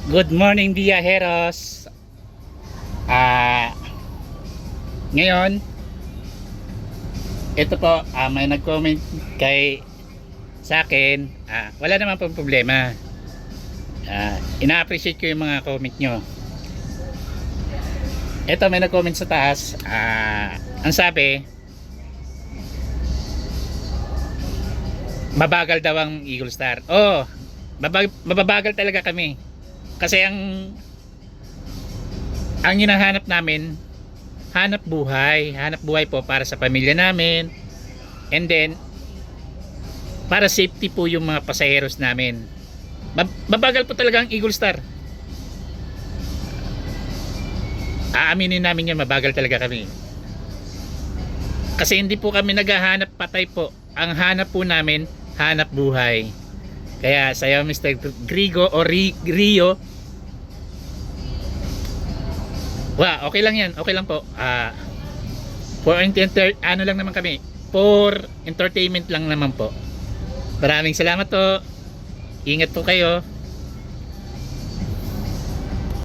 Good morning, Viajeros. Ngayon, ito po, may nag-comment kay sa akin. Wala naman pong problema. Ina-appreciate ko yung mga comment nyo. Ito, may nag-comment sa taas. Ang sabi, mabagal daw ang Eagle Star. Mababagal talaga kami. Kasi ang hinahanap namin, hanap buhay po para sa pamilya namin, and then para safety po yung mga pasaheros namin. Mabagal po talaga ang Eagle Star. Aaminin namin yan, mabagal talaga kami. Kasi hindi po kami naghahanap patay po. Ang hanap po namin, hanap buhay. Kaya sa'yo Mr. Grigo o Rio, okay lang yan, okay lang po. Ano lang naman kami, for entertainment lang naman po. Maraming salamat po. Ingat po kayo.